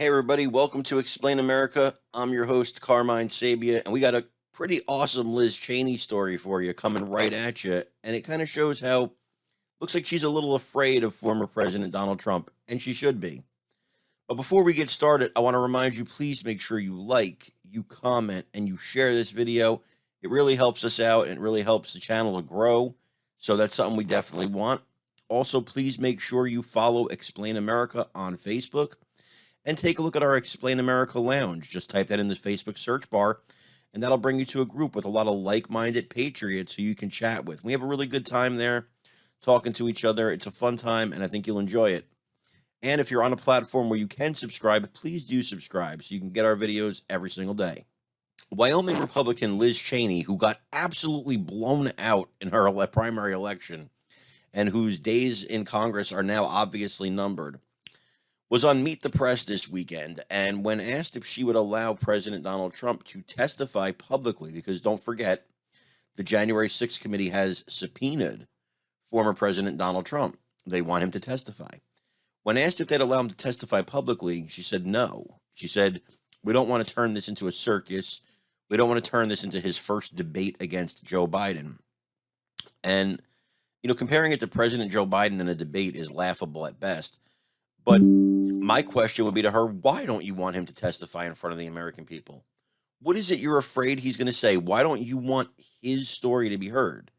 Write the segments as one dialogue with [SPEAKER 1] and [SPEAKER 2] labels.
[SPEAKER 1] Hey everybody, welcome to Explain America. I'm your host, Carmine Sabia, and we got a pretty awesome Liz Cheney story for you coming right at you. And it kind of shows how looks like she's a little afraid of former President Donald Trump, and she should be. But before we get started, I want to remind you, please make sure you like, you comment, and you share this video. It really helps us out and it really helps the channel to grow. So that's something we definitely want. Also, please make sure you follow Explain America on Facebook and take a look at our Explain America Lounge. Just type that in the Facebook search bar, and that'll bring you to a group with a lot of like-minded patriots who you can chat with. We have a really good time there talking to each other. It's a fun time, and I think you'll enjoy it. And if you're on a platform where you can subscribe, please do subscribe so you can get our videos every single day. Wyoming Republican Liz Cheney, who got absolutely blown out in her primary election and whose days in Congress are now obviously numbered, was on Meet the Press this weekend, and when asked if she would allow President Donald Trump to testify publicly, because don't forget, the January 6th committee has subpoenaed former President Donald Trump. They want him to testify. When asked if they'd allow him to testify publicly, she said no. She said, "We don't want to turn this into a circus. We don't want to turn this into his first debate against Joe Biden." And, comparing it to President Joe Biden in a debate is laughable at best. But my question would be to her, why don't you want him to testify in front of the American people? What is it you're afraid he's going to say? Why don't you want his story to be heard?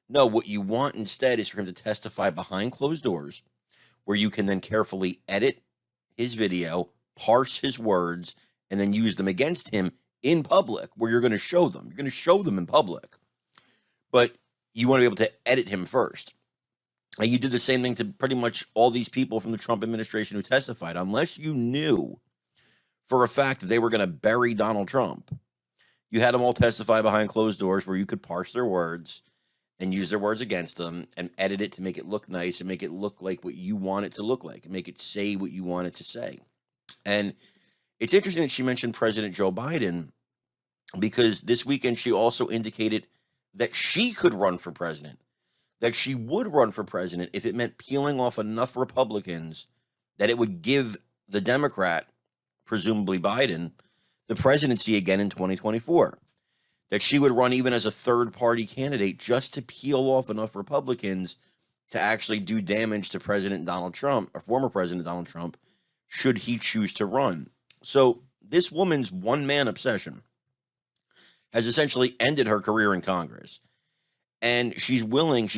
[SPEAKER 1] No, what you want instead is for him to testify behind closed doors, where you can then carefully edit his video, parse his words, and then use them against him in public, where you're going to show them. You're going to show them in public. But you want to be able to edit him first. And you did the same thing to pretty much all these people from the Trump administration who testified. Unless you knew for a fact that they were going to bury Donald Trump, you had them all testify behind closed doors where you could parse their words and use their words against them and edit it to make it look nice and make it look like what you want it to look like and make it say what you want it to say. And it's interesting that she mentioned President Joe Biden, because this weekend she also indicated that she could run for president, that she would run for president if it meant peeling off enough Republicans that it would give the Democrat, presumably Biden, the presidency again in 2024. That she would run even as a third-party candidate just to peel off enough Republicans to actually do damage to President Donald Trump, or former President Donald Trump, should he choose to run. So this woman's one-man obsession has essentially ended her career in Congress. And she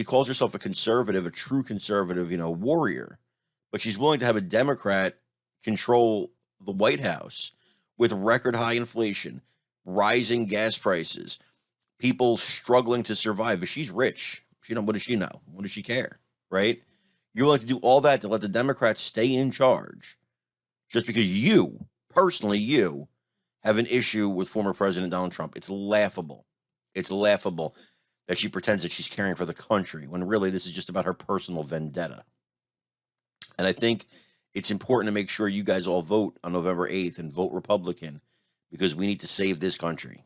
[SPEAKER 1] calls herself a conservative, a true conservative, warrior. But she's willing to have a Democrat control the White House with record high inflation, rising gas prices, people struggling to survive. But she's rich. What does she know? What does she care? Right? You're willing to do all that to let the Democrats stay in charge just because you, personally, you have an issue with former President Donald Trump. It's laughable. It's laughable that she pretends that she's caring for the country when really this is just about her personal vendetta. And I think it's important to make sure you guys all vote on November 8th and vote Republican, because we need to save this country.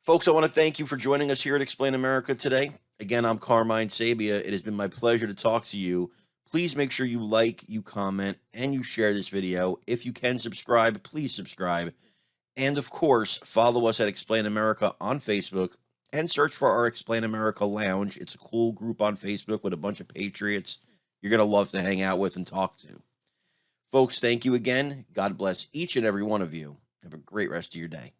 [SPEAKER 1] Folks, I want to thank you for joining us here at Explain America today. Again, I'm Carmine Sabia. It has been my pleasure to talk to you. Please make sure you like, you comment, and you share this video. If you can subscribe, please subscribe. And of course, follow us at Explain America on Facebook, and search for our Explain America Lounge. It's a cool group on Facebook with a bunch of patriots you're going to love to hang out with and talk to. Folks, thank you again. God bless each and every one of you. Have a great rest of your day.